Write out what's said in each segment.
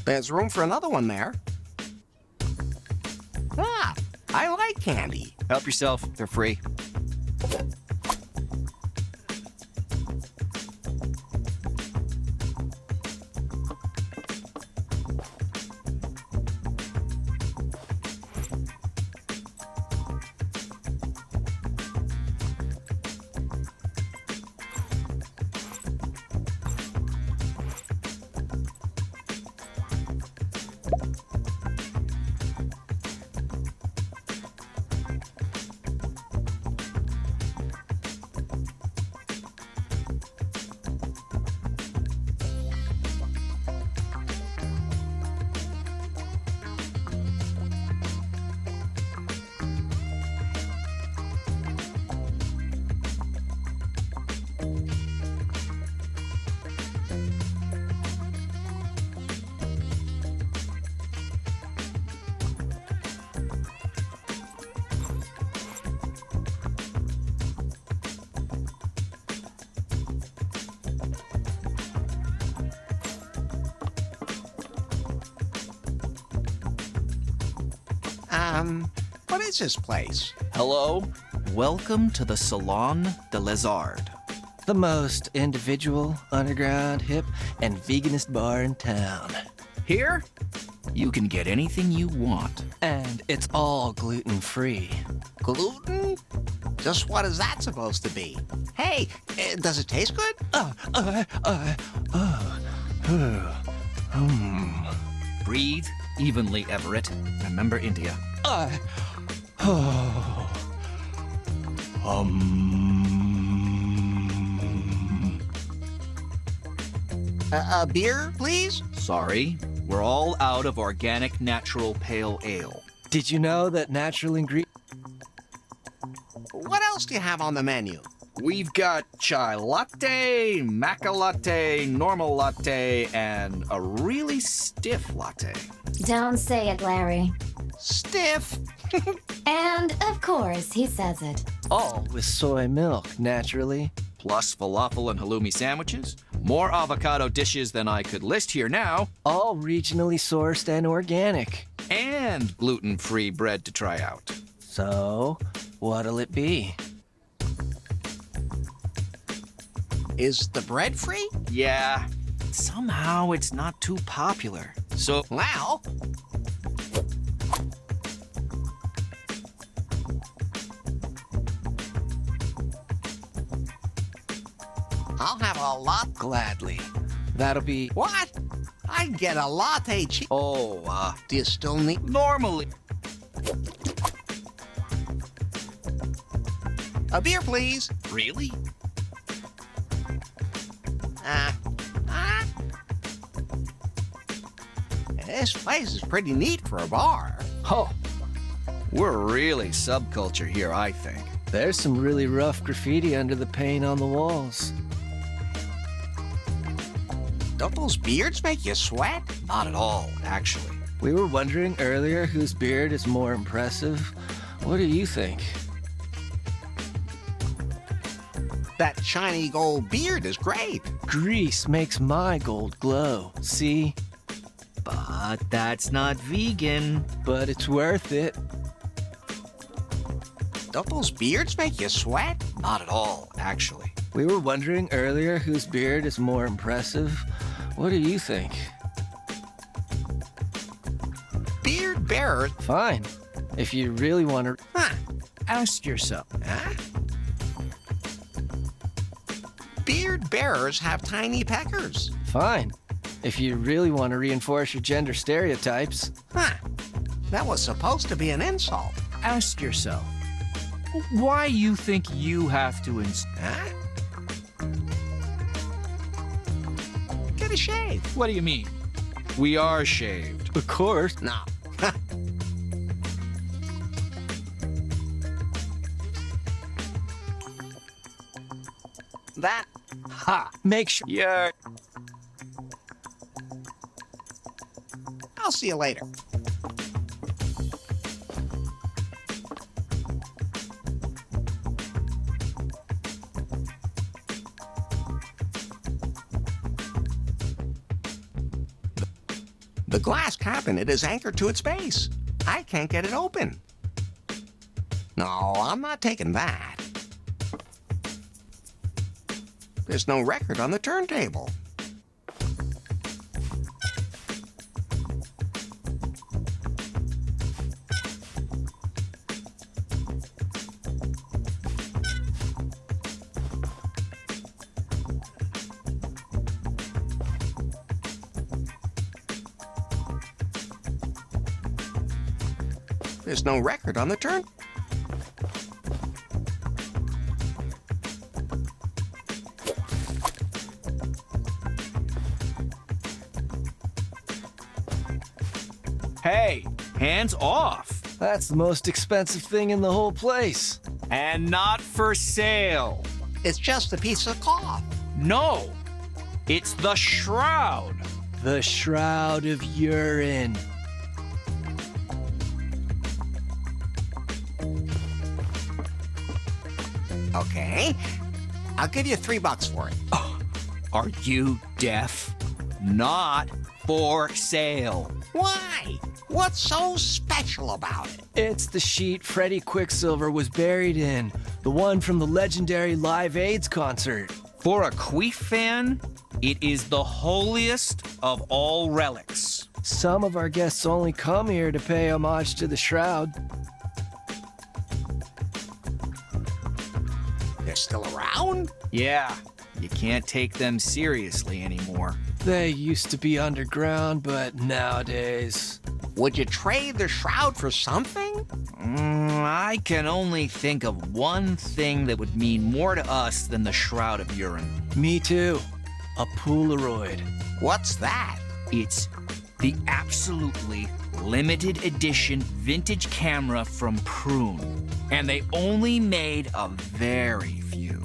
There's room for another one there. Ah, I like candy. Help yourself. They're free. What is this place? Hello. Welcome to the Salon de Lézard. The most individual, underground, hip, and veganist bar in town. Here, you can get anything you want. And it's all gluten-free. Gluten? Just what is that supposed to be? Hey, does it taste good? Breathe evenly, Everett. Remember India. A beer, please? Sorry, we're all out of organic natural pale ale. Did you know that natural ingredients... What else do you have on the menu? We've got chai latte, maca latte, normal latte, and a really stiff latte. Don't say it, Larry. Stiff. And, of course, he says it. All with soy milk, naturally. Plus falafel and halloumi sandwiches, more avocado dishes than I could list here now, All regionally sourced and organic. and gluten-free bread to try out. So, what'll it be? Is the bread free? Yeah, somehow it's not too popular. So, Well, I'll have a lot. Gladly. That'll be... What? I'd get a latte cheese. Do you still need... normally, A beer, please. really? This place is pretty neat for a bar. Oh, We're really subculture here, I think. there's some really rough graffiti under the paint on the walls. Don't those beards make you sweat? Not at all, actually. We were wondering earlier whose beard is more impressive. What do you think? That shiny gold beard is great. Grease makes my gold glow. See? But that's not vegan. But it's worth it. Don't those beards make you sweat? Not at all, actually. We were wondering earlier whose beard is more impressive. What do you think? Beard bearers? Fine. If you really want to... Huh? Ask yourself. Huh? Beard bearers have tiny peckers. Fine. If you really want to reinforce your gender stereotypes. Huh? That was supposed to be an insult. Ask yourself. Why you think you have to Huh? Get a shave. What do you mean? We are shaved. Of course. No. That. Ha! Make sure... Yeah. I'll see you later. The glass cabinet is anchored to its base. I can't get it open. No, I'm not taking that. There's no record on the turntable. There's no record on the turn. Hey, hands off. That's the most expensive thing in the whole place. And not for sale. It's just a piece of cloth. No, it's the shroud. The Shroud of Urine. Okay. I'll give you $3 for it. Are you deaf? Not for sale. Why? What's so special about it? It's the sheet Freddie Quicksilver was buried in. The one from the legendary Live AIDS concert. For a Queef fan, it is the holiest of all relics. Some of our guests only come here to pay homage to the Shroud. They're still around? Yeah, you can't take them seriously anymore. They used to be underground, but nowadays... Would you trade the shroud for something? I can only think of one thing that would mean more to us than the Shroud of Urine. Me too. A Polaroid. What's that? It's the absolutely limited edition vintage camera from Prune. And they only made a very few.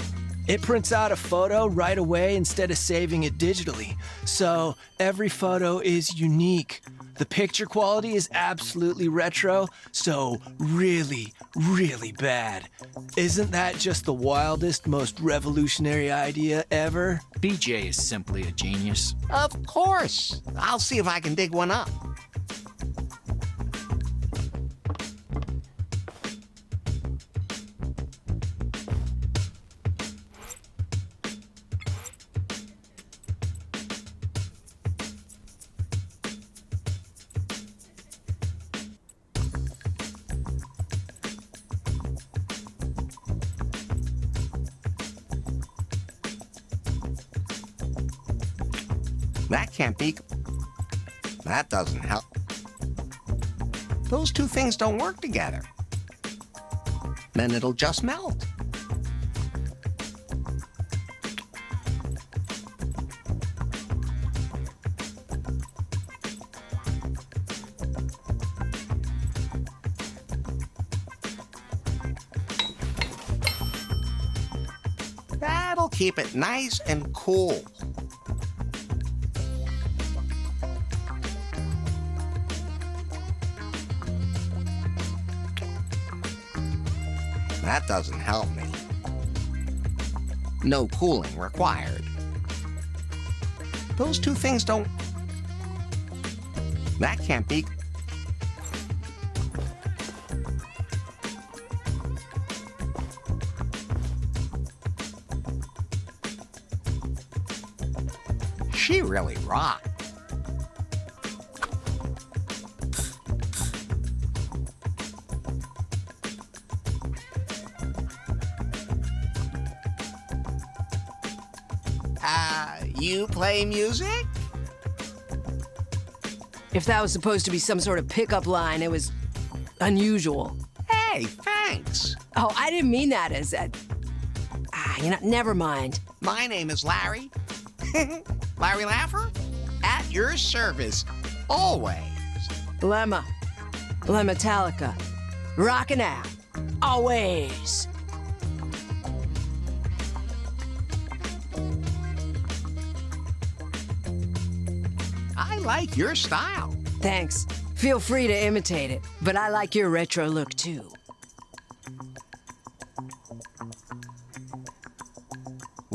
It prints out a photo right away instead of saving it digitally. So every photo is unique. The picture quality is absolutely retro, so really, really bad. Isn't that just the wildest, most revolutionary idea ever? BJ is simply a genius. Of course. I'll see if I can dig one up. That can't be. That doesn't help. Those two things don't work together. Then it'll just melt. That'll keep it nice and cool. That doesn't help me. No cooling required. Those two things don't... That can't be... She really rocked. You play music? If that was supposed to be some sort of pickup line, it was unusual. Hey, thanks. Oh, I didn't mean that as a... never mind. My name is Larry. Larry Laffer? At your service. Always. Lemma. Lemmetallica. Rockin' out. Always. I like your style. Thanks. Feel free to imitate it, but I like your retro look too.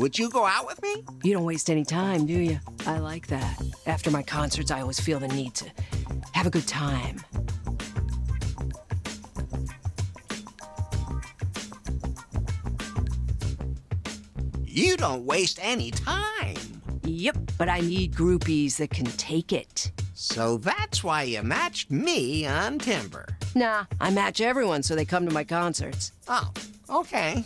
Would you go out with me? You don't waste any time, do you? I like that. After my concerts, I always feel the need to have a good time. You don't waste any time. Yep, but I need groupies that can take it. So that's why you matched me on Timber. Nah, I match everyone so they come to my concerts. Oh, okay.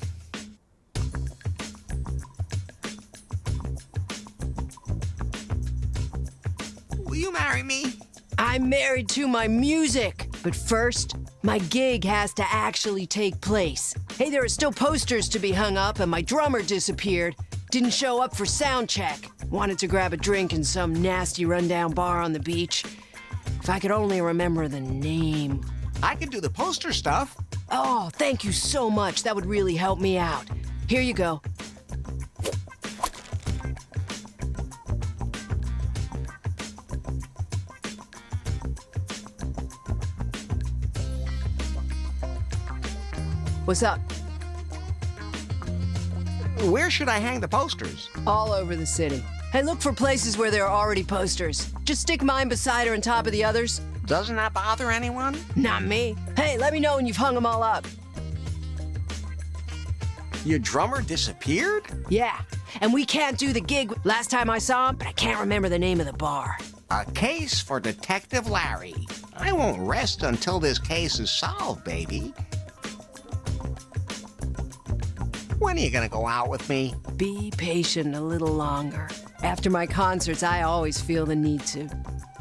Will you marry me? I'm married to my music. But first, my gig has to actually take place. Hey, there are still posters to be hung up, and my drummer disappeared. Didn't show up for sound check. Wanted to grab a drink in some nasty rundown bar on the beach. If I could only remember the name. I can do the poster stuff. Oh, thank you so much. That would really help me out. Here you go. What's up? Where should I hang the posters? All over the city. Hey, look for places where there are already posters. Just stick mine beside her on top of the others. Doesn't that bother anyone? Not me. Hey, let me know when you've hung them all up. Your drummer disappeared? Yeah, and we can't do the gig last time I saw him, but I can't remember the name of the bar. A case for Detective Larry. I won't rest until this case is solved, baby. When are you gonna go out with me? Be patient a little longer. After my concerts, I always feel the need to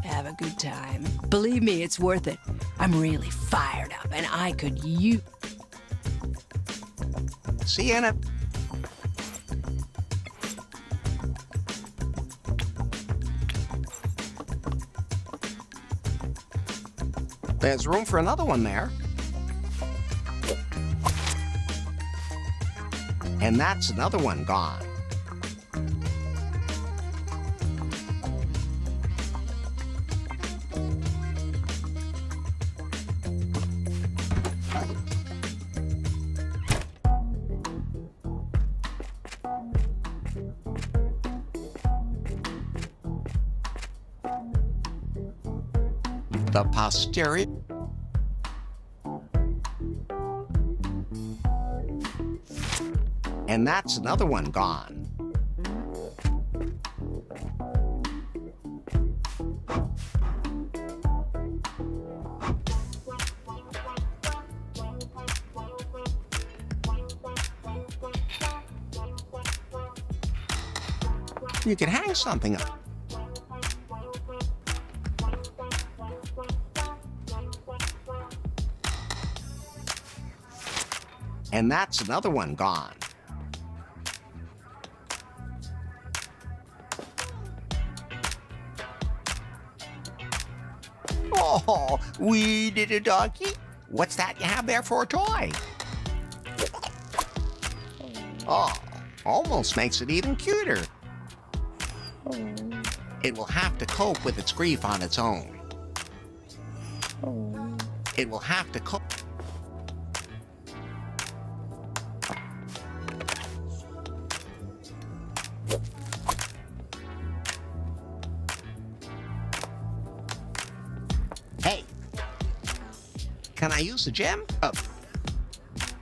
have a good time. Believe me, it's worth it. I'm really fired up, and I could use... See you in a... There's room for another one there. And that's another one gone. The posterior. And that's another one gone. You can hang something up. And that's another one gone. Oh, wee little donkey. What's that you have there for a toy? Oh, almost makes it even cuter. It will have to cope with its grief on its own. It will have to cope. Hey, can I use the gem?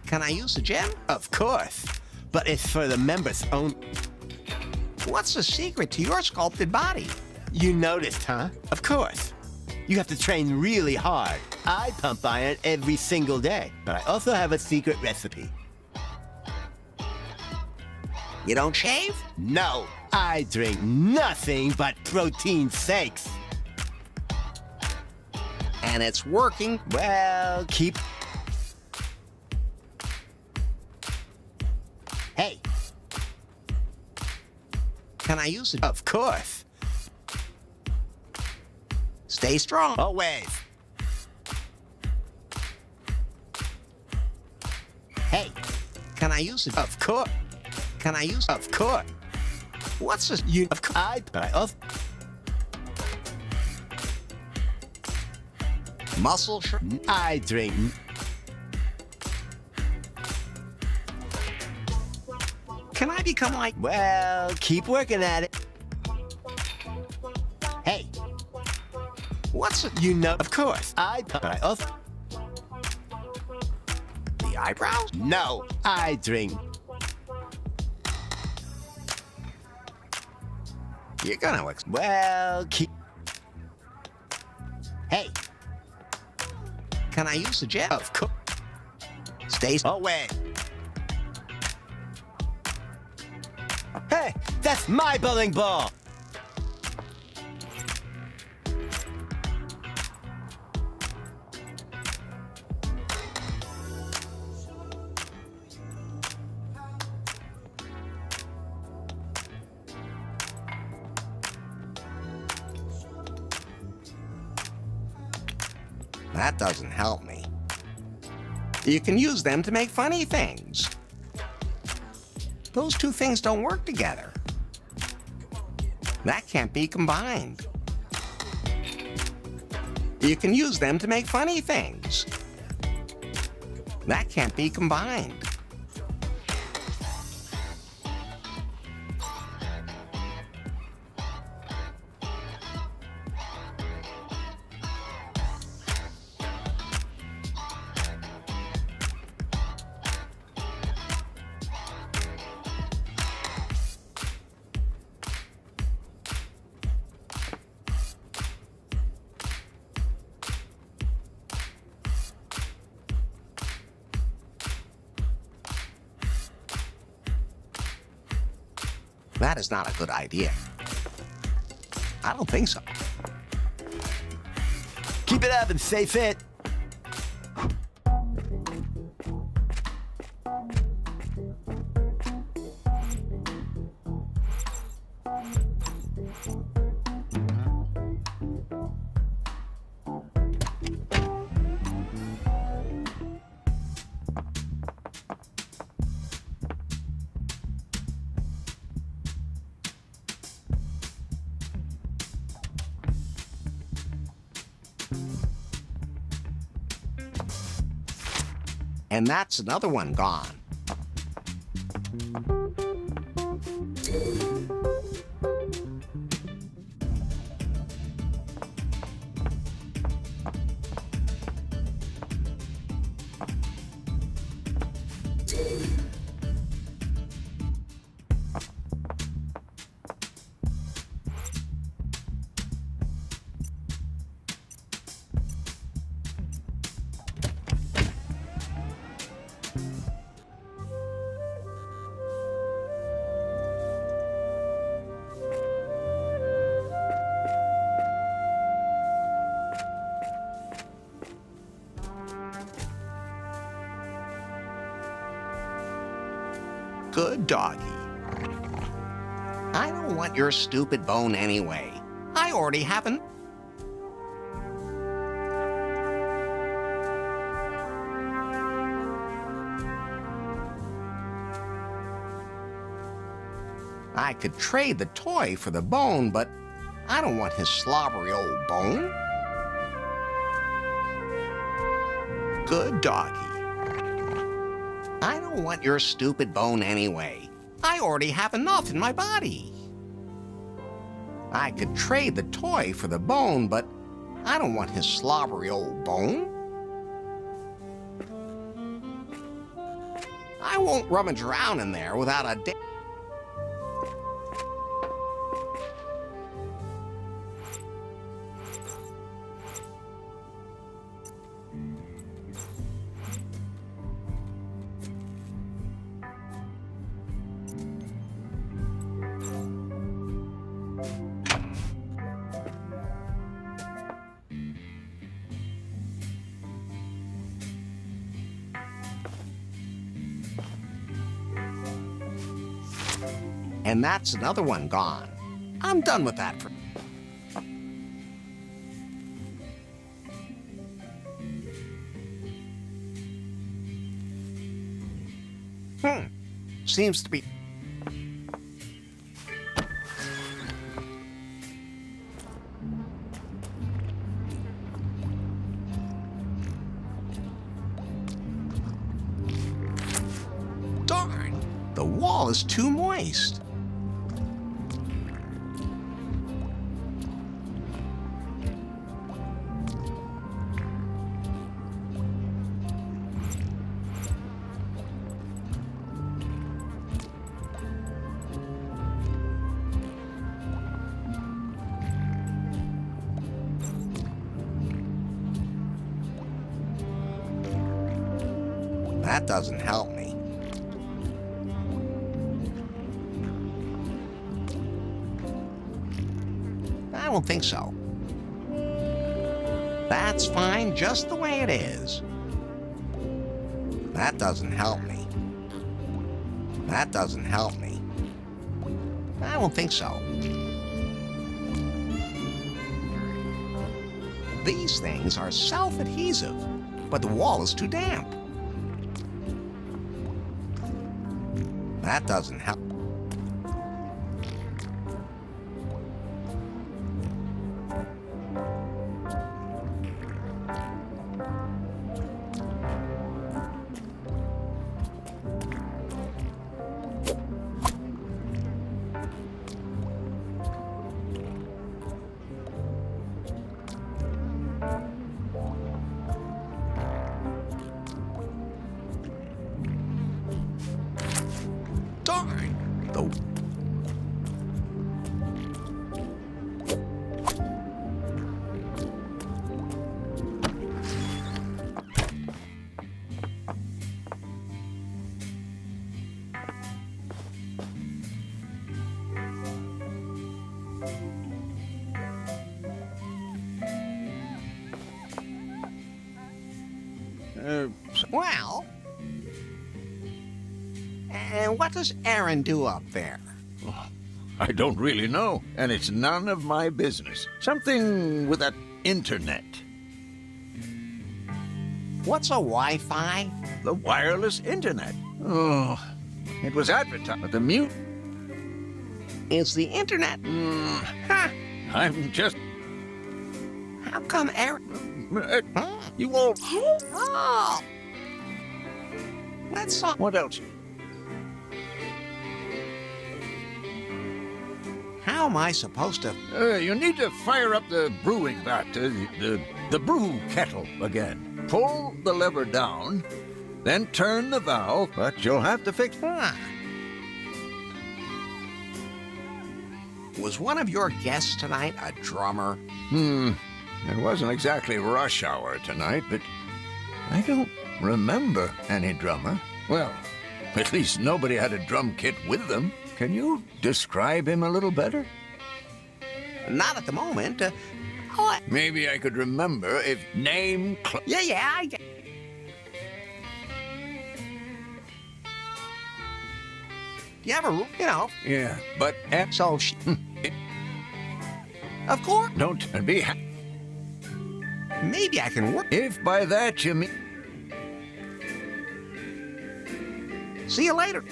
Can I use the gem? Of course, but it's for the members only. What's the secret to your sculpted body? You noticed, huh? Of course. You have to train really hard. I pump iron every single day, but I also have a secret recipe. You don't shave? No, I drink nothing but protein shakes. And it's working. Well, keep... Hey, Can I use it? of course. Stay strong. Always. Hey, can I use it? Of course. Can I use? Of course. What's this? You... Of course. But I also... Muscle shirt? I drink... Can I become like... Well, keep working at it. Hey, What's it? you know, of course, I pump, but I also... The eyebrows? No, I drink. You're gonna... Well, keep... Hey, Can I use the jet? of course. Stay... Away. Hey, that's my bowling ball. That doesn't help me. You can use them to make funny things. Those two things don't work together. That can't be combined. You can use them to make funny things. That can't be combined. That is not a good idea. I don't think so. Keep it up and stay fit. And that's another one gone. Good doggy. I don't want your stupid bone anyway. I already have an... I could trade the toy for the bone, but I don't want his slobbery old bone. Good doggy. I don't want your stupid bone anyway. I already have enough in my body. I could trade the toy for the bone, but I don't want his slobbery old bone. I won't rummage around in there without a da- And that's another one gone. I'm done with that for... Seems to be... Darn! The wall wall is too moist. That doesn't help me. I don't think so. That's fine just the way it is. That doesn't help me. That doesn't help me. I don't think so. These things are self-adhesive, but the wall is too damp. That doesn't help. Darn. The well, and what does Aaron do up there? I don't really know, and it's none of my business. Something with that internet. What's a Wi-Fi? The wireless internet. Oh, it was advertised, but the mute. Is the internet? Huh? I'm just. How come Aaron? Huh? You all. Oh! Let's talk. What else? How am I supposed to? You need to fire up the brewing vat, the brew kettle again. Pull the lever down, then turn the valve, but you'll have to fix. Huh? Was one of your guests tonight a drummer? It wasn't exactly rush hour tonight, but I don't remember any drummer. Well, at least nobody had a drum kit with them. Can you describe him a little better? Not at the moment. Maybe I could remember if name. Yeah. You ever, Yeah, but So she. Of course. don't be. Maybe I can work. If by that you mean. See you later.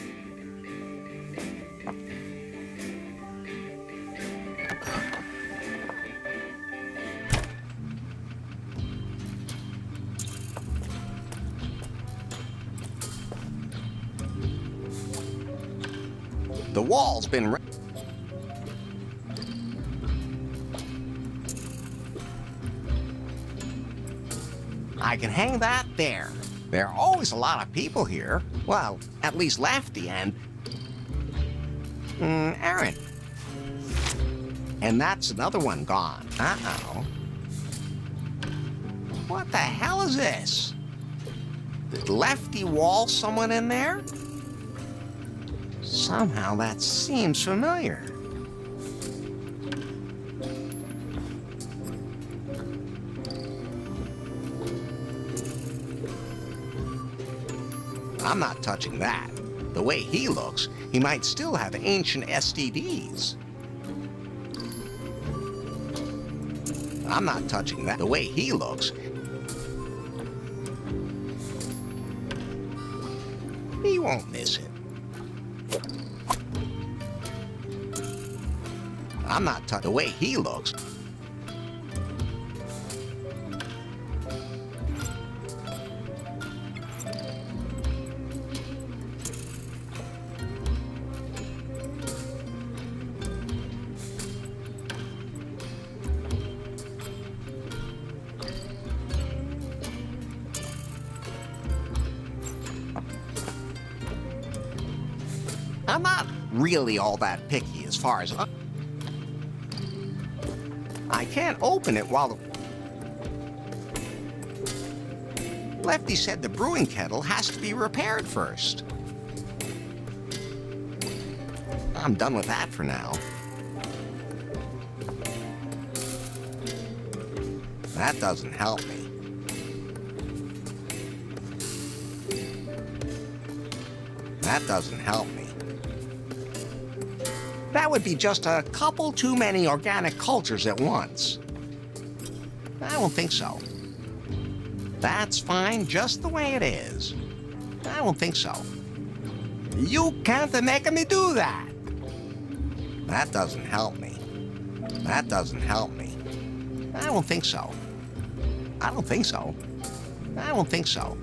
The wall's been. I can hang that there. There are always a lot of people here. Well, at least Lefty and Aaron. And that's another one gone. Uh-oh. What the hell is this? Did Lefty wall someone in there? Somehow that seems familiar. I'm not touching that. The way he looks, he might still have ancient STDs. I'm not touching that. The way he looks, he won't miss it. I'm not touching the way he looks. I'm not really all that picky as far as... I can't open it while the... Lefty said the brewing kettle has to be repaired first. I'm done with that for now. That doesn't help me. That doesn't help me. That would be just a couple too many organic cultures at once. I don't think so. That's fine just the way it is. I don't think so. You can't make me do that. That doesn't help me. That doesn't help me. I don't think so. I don't think so. I don't think so.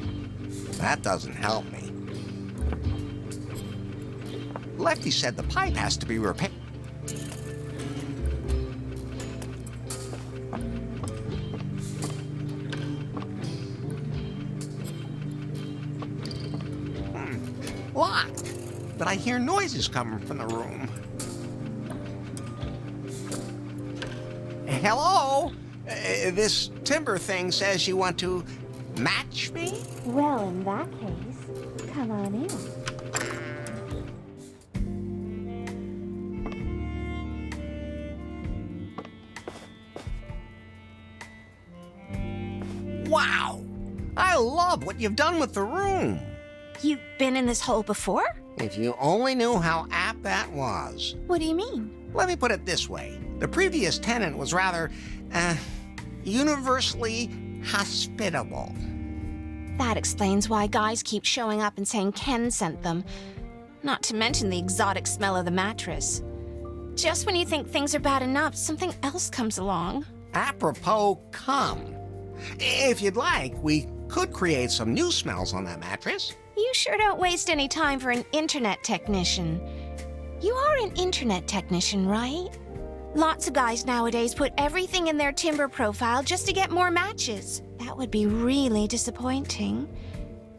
That doesn't help me. Lefty said the pipe has to be repaired. Locked. But I hear noises coming from the room. Hello? This timber thing says you want to match me? Well, in that case, come on in. Wow! I love what you've done with the room. You've been in this hole before? If you only knew how apt that was. What do you mean? Let me put it this way. The previous tenant was rather, universally hospitable. That explains why guys keep showing up and saying Ken sent them. Not to mention the exotic smell of the mattress. Just when you think things are bad enough, something else comes along. Apropos come. If you'd like, we could create some new smells on that mattress. You sure don't waste any time for an internet technician. You are an internet technician, right? Lots of guys nowadays put everything in their Timber profile just to get more matches. That would be really disappointing.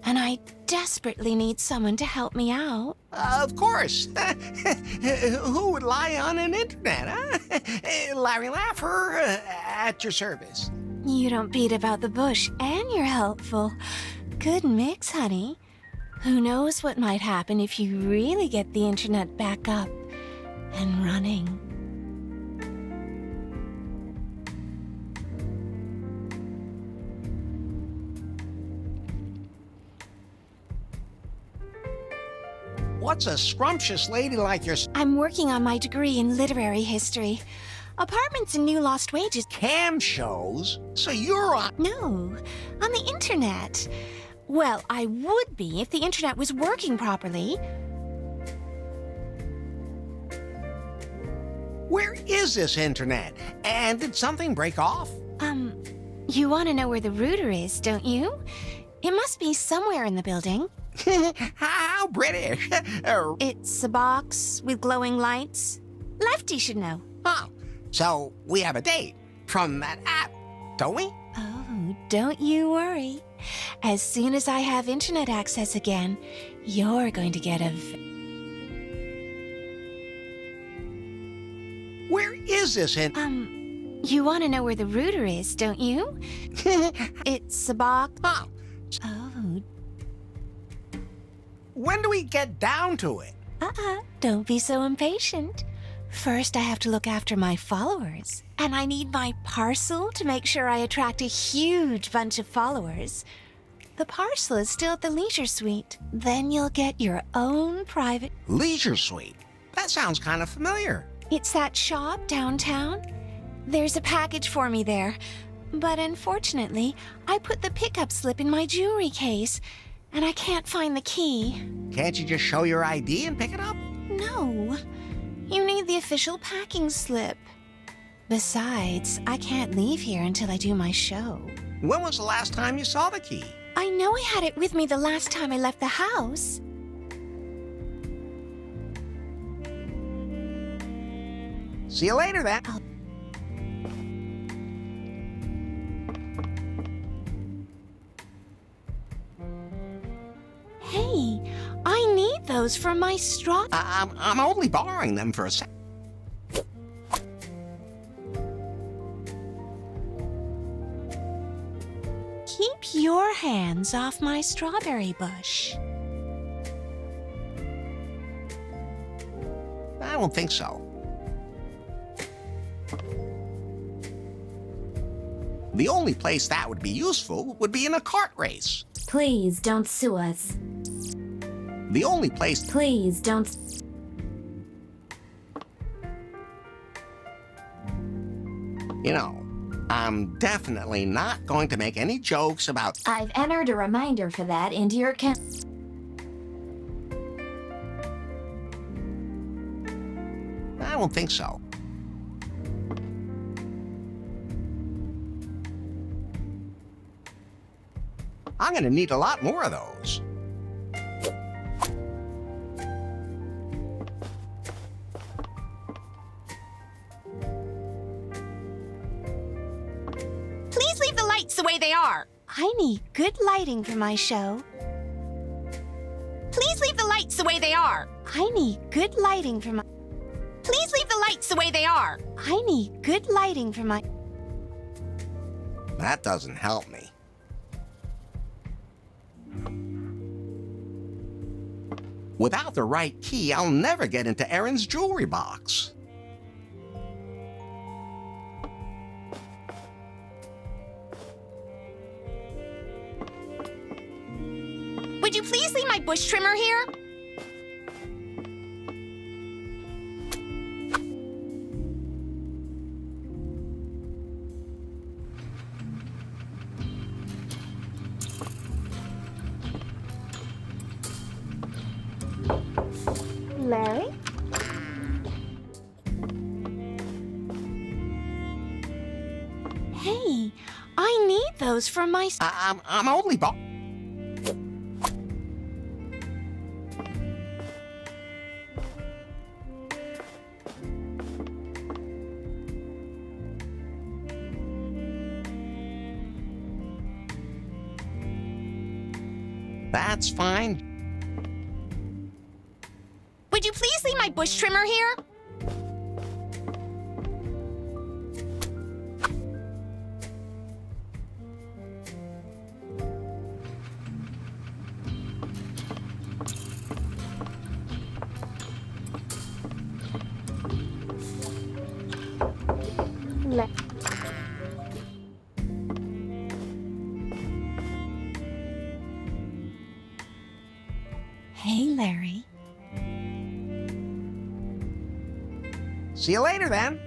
And I desperately need someone to help me out. Of course. Who would lie on an internet, huh? Larry Laffer, at your service. You don't beat about the bush, and you're helpful. Good mix, honey. Who knows what might happen if you really get the internet back up and running. What's a scrumptious lady like your I'm working on my degree in literary history. Apartments and new lost wages. cam shows? So you're on... No, on the internet. Well, I would be if the internet was working properly. Where is this internet? And did something break off? You want to know where the router is, don't you? It must be somewhere in the building. How British. It's a box with glowing lights. Lefty should know. Oh, so we have a date from that app, don't we? Oh, don't you worry. As soon as I have internet access again, you're going to get a... Where is this You want to know where the router is, don't you? It's a box... Oh, Oh, when do we get down to it? don't be so impatient. First, I have to look after my followers. And I need my parcel to make sure I attract a huge bunch of followers. The parcel is still at the Leisure Suite. Then you'll get your own private... Leisure Suite. That sounds kind of familiar. It's that shop downtown. There's a package for me there. But unfortunately, I put the pickup slip in my jewelry case, and I can't find the key. Can't you just show your ID and pick it up? No. You need the official packing slip. Besides, I can't leave here until I do my show. When was the last time you saw the key? I know I had it with me the last time I left the house. See you later, then. Hey, I need those those from my straw. I'm only borrowing them for a sec. Keep your hands off my strawberry bush. I don't think so. The only place that would be useful would be in a kart race. Please don't sue us. The only place... Please don't. You know, I'm definitely not going to make any jokes about... I've entered a reminder for that into your I don't think so. I'm gonna need a lot more of those. Please leave the lights the way they are. I need good lighting for my show. Please leave the lights the way they are. I need good lighting for my... Please leave the lights the way they are. I need good lighting for my... That doesn't help me. Without the right key, I'll never get into Erin's jewelry box. Would you please leave my bush trimmer here? Larry? Hey, I need those for my... I'm only That's fine. Would you please leave my bush trimmer here? Hey, Larry. See you later, then.